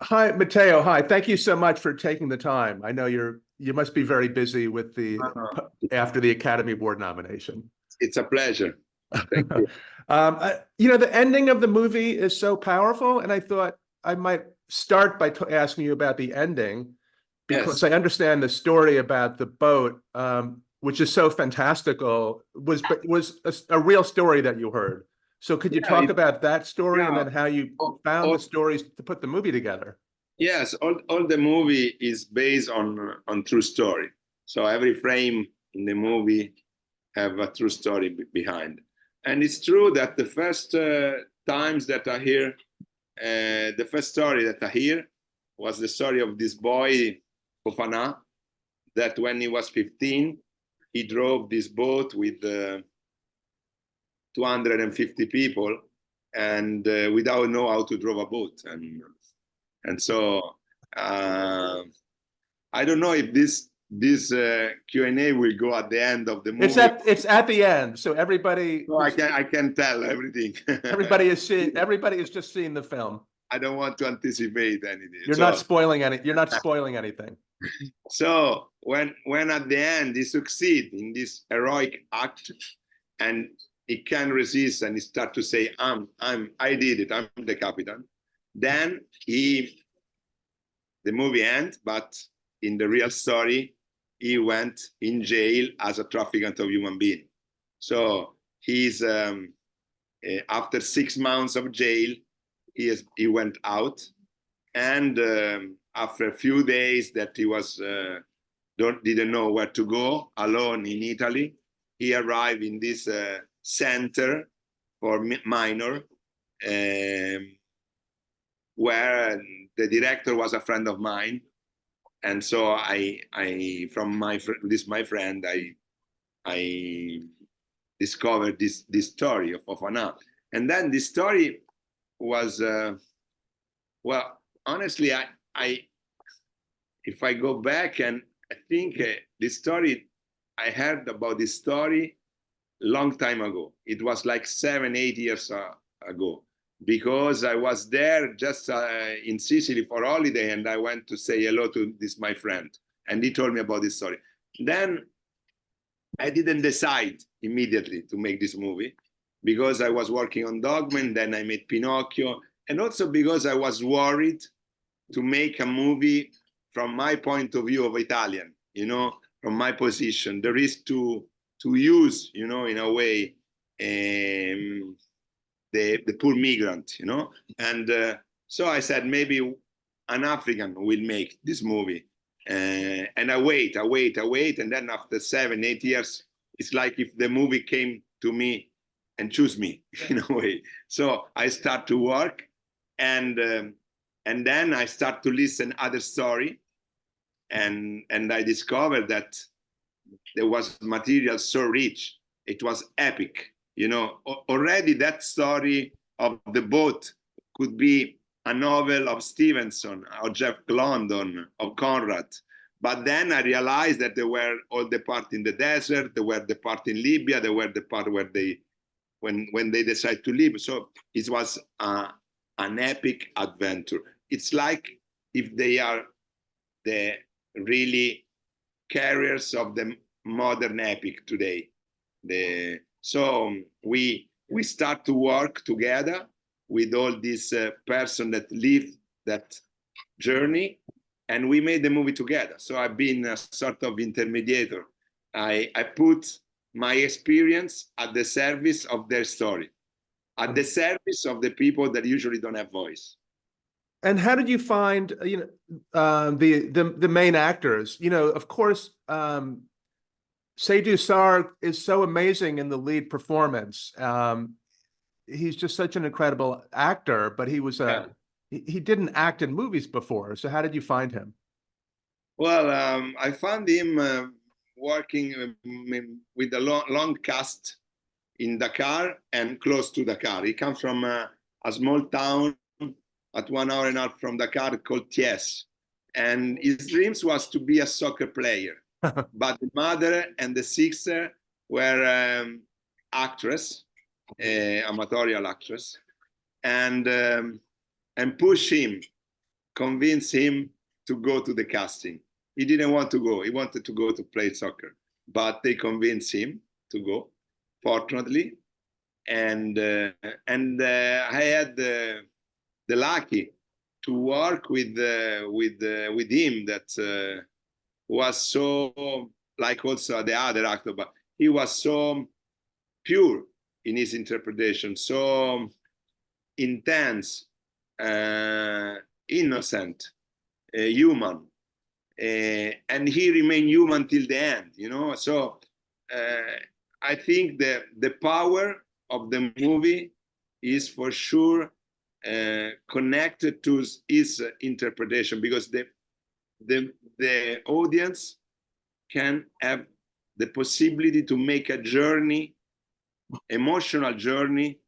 Hi, Matteo. Hi. Thank you so much for taking the time. I know you must be very busy with the Uh, after the Academy Award nomination. it's a pleasure. Thank you. The ending of the movie is so powerful, and I thought I might start by asking you about the ending because Yes. I understand the story about the boat, which is so fantastical, was a real story that you heard. So could you Yeah, talk about that story and yeah. then how you found the stories to put the movie together? Yes, all the movie is based on true story. So every frame in the movie have a true story behind. And it's true that the first times that I hear, the first story that I hear was the story of this boy, Fofana, that when he was 15, he drove this boat with 250 people and without know how to drive a boat. And so I don't know if this Q&A will go at the end of the movie. It's at the end, so everybody So I can tell everything. everybody is just seeing the film. I don't want to anticipate anything. You're not spoiling anything. So when at the end he succeed in this heroic act and he can resist and he start to say, I did it, I'm the captain. Then the movie ends, but in the real story, he went in jail as a trafficant of human being. So he's after 6 months of jail, he went out, and after a few days that he was didn't know where to go, alone in Italy, he arrived in this center for minor, where the director was a friend of mine, and so from my friend, I discovered this story of Fofana, and then this story was well, honestly, if I go back and I think this story, I heard about this story long time ago. It was like 7-8 years ago, because I was there just in Sicily for holiday, and I went to say hello to my friend, and he told me about this story. Then I didn't decide immediately to make this movie because I was working on Dogman, then I made Pinocchio, and also because I was worried to make a movie from my point of view of Italian, from my position. There is to use, in a way, the poor migrant, and so I said maybe an African will make this movie, and I wait, and then after 7-8 years, it's like if the movie came to me and choose me in a way. So I start to work, and then I start to listen other story, and I discovered that there was material so rich, it was epic. Already that story of the boat could be a novel of Stevenson, or Jeff London, of Conrad. But then I realized that there were all the part in the desert, there were the part in Libya, there were the part where when they decide to leave. So it was an epic adventure. It's like if they are the really carriers of the modern epic today. So we start to work together with all these person that live that journey, and we made the movie together. So I've been a sort of intermediator. I put my experience at the service of their story, at the service of the people that usually don't have voice. And how did you find, the main actors? Of course, 𝙀𝙊𝙀𝙀 is so amazing in the lead performance. He's just such an incredible actor, but he didn't act in movies before. So how did you find him? Well, I found him working with a long cast in Dakar and close to Dakar. He comes from a small town at 1 hour and a half from Dakar called Thiès. And his dreams was to be a soccer player. But the mother and the sister were actress, amatorial actress, and push him convinced him to go to the casting. He didn't want to go. He wanted to go to play soccer, but they convinced him to go, fortunately. And I had the lucky to work with him that was so, like also the other actor, but he was so pure in his interpretation, so intense, innocent, human, and he remained human till the end, you know. So I think the power of the movie is for sure connected to his interpretation, because the audience can have the possibility to make a journey, emotional journey,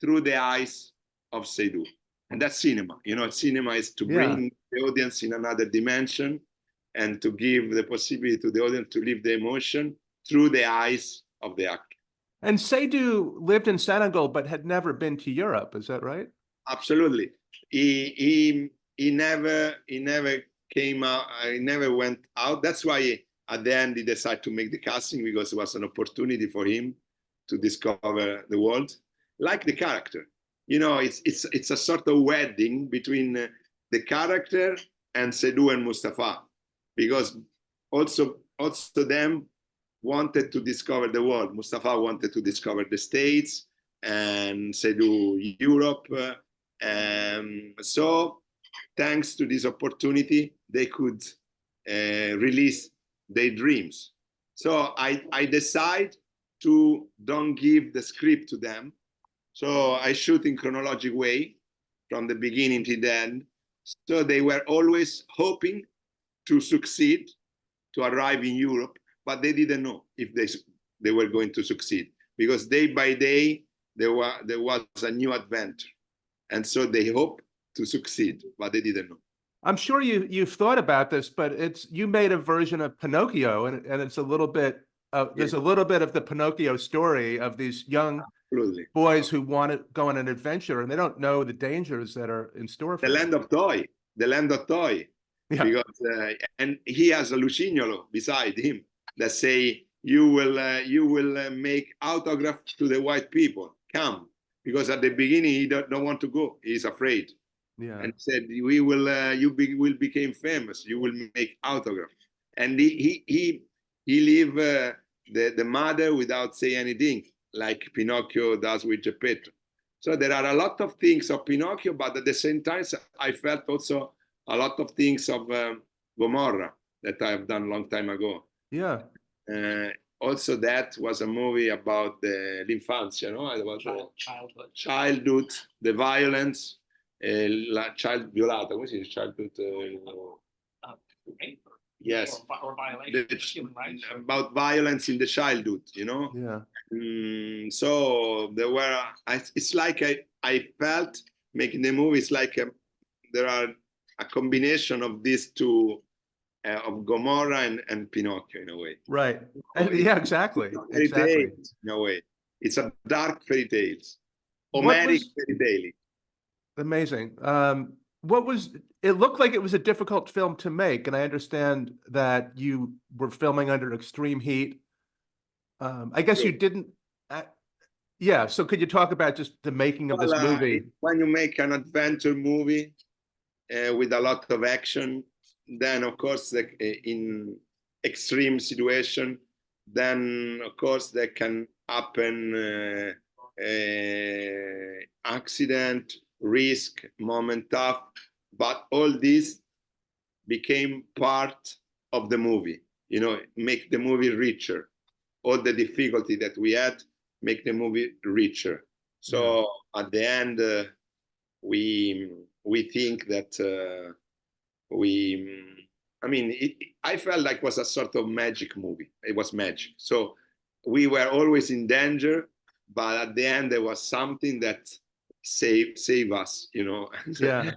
through the eyes of Seydoux. And that's cinema. You know, cinema is to bring the audience in another dimension and to give the possibility to the audience to live the emotion through the eyes of the actor. And Seydoux lived in Senegal, but had never been to Europe. Is that right? Absolutely. He never came out. He never went out. That's why at the end he decided to make the casting, because it was an opportunity for him to discover the world, like the character. You know, it's a sort of wedding between the character and Seydoux and Mustapha, because also them wanted to discover the world. Mustapha wanted to discover the States, and Seydoux Europe. So thanks to this opportunity, they could release their dreams. So I decide to don't give the script to them. So I shoot in chronological way from the beginning to the end. So they were always hoping to succeed, to arrive in Europe, but they didn't know if they were going to succeed, because day by day there was a new adventure. And so they hope to succeed, but they didn't know. I'm sure you've thought about this, but you made a version of Pinocchio, and it's a little bit there's a little bit of the Pinocchio story of these young boys who want to go on an adventure, and they don't know the dangers that are in store for the them. The land of toy. Yeah. Because and he has a Lucignolo beside him that say, you will make autograph to the white people. Come. Because at the beginning he don't want to go. He's afraid. Yeah. And said, you will become famous. You will make autograph. And he leave the mother without saying anything, like Pinocchio does with Geppetto. So there are a lot of things of Pinocchio, but at the same time, I felt also a lot of things of Gomorrah that I have done a long time ago. Yeah. Also, that was a movie about the l'infanzia, you know, about childhood, the violence, la child violata, come si dice? Childhood. Yes, or violation, right? About violence in the childhood, you know. Yeah. So there were. It's like I felt making the movie. It's like there are a combination of these two, of Gomorrah and Pinocchio in a way. Right. Yeah. Exactly. Exactly. In a way, it's a dark fairy tales, Homeric fairy tale. Amazing. It looked like it was a difficult film to make, and I understand that you were filming under extreme heat. I guess you didn't. Yeah. So could you talk about just the making of this movie? When you make an adventure movie with a lot of action, then of course in extreme situation, then of course there can happen accident, risk, moment tough, but all this became part of the movie, you know, make the movie richer. All the difficulty that we had make the movie richer. So at the end, we think that I felt like it was a sort of magic movie. It was magic. So we were always in danger, but at the end there was something that save us, you know. Yeah.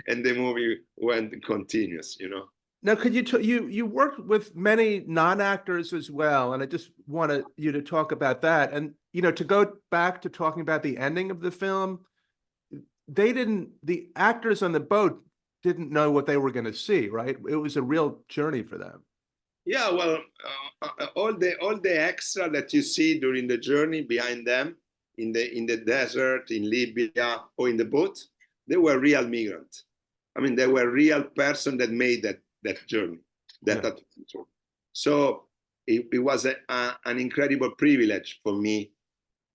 And the movie went continuous, you know. Now, could you worked with many non-actors as well, and I just wanted you to talk about that. And you know, to go back to talking about the ending of the film, the actors on the boat didn't know what they were going to see, right? It was a real journey for them. Yeah, well, all the extra that you see during the journey behind them in the desert, in Libya, or in the boat, they were real migrants. I mean, they were real person that made that journey, that adventure. So it was an incredible privilege for me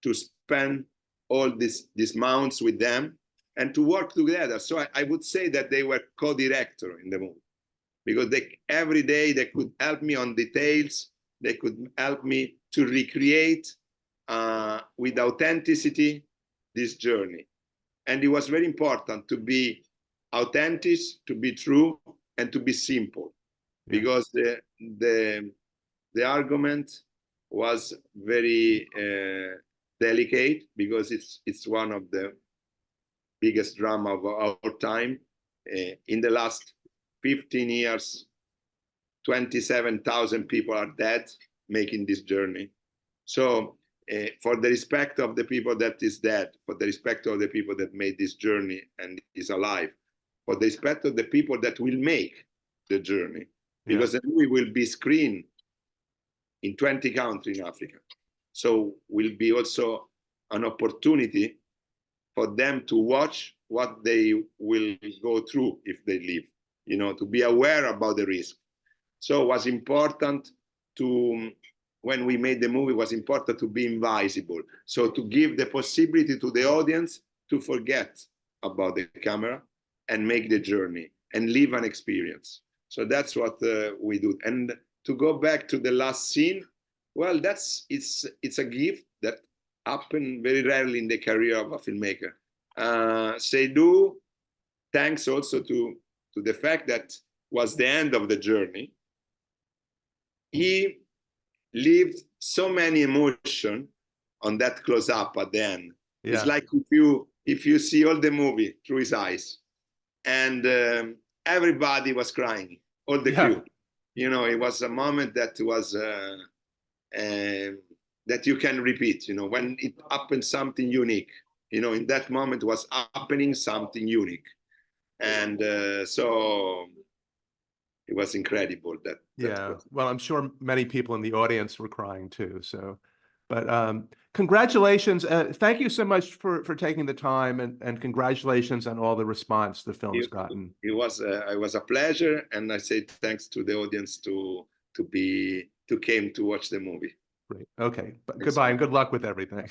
to spend all these months with them and to work together. So I would say that they were co-director in the movie, because every day they could help me on details. They could help me to recreate with authenticity this journey. And it was very important to be authentic, to be true, and to be simple, because the argument was very delicate, because it's one of the biggest drama of our time. In the last 15 years, 27,000 people are dead making this journey. So for the respect of the people that is dead, for the respect of the people that made this journey and is alive, for the respect of the people that will make the journey, because the movie will be screened in 20 countries in Africa. So will be also an opportunity for them to watch what they will go through if they live, you know, to be aware about the risk. So it was important to, when we made the movie, it was important to be invisible. So to give the possibility to the audience to forget about the camera and make the journey and live an experience. So that's what we do. And to go back to the last scene, well, it's a gift that happened very rarely in the career of a filmmaker. 𝙀𝙊𝙀𝙀, thanks also to the fact that was the end of the journey. He lived so many emotions on that close-up at the end. Yeah. It's like if you see all the movie through his eyes, and everybody was crying, all the crew. You know, it was a moment that was that you can repeat. You know, when it happened something unique. You know, in that moment was happening something unique, and so it was incredible. Well, I'm sure many people in the audience were crying too. So, but congratulations! Thank you so much for taking the time, and congratulations on all the response the film's gotten. It was a pleasure, and I say thanks to the audience to came to watch the movie. Great. Okay, but goodbye and good luck with everything.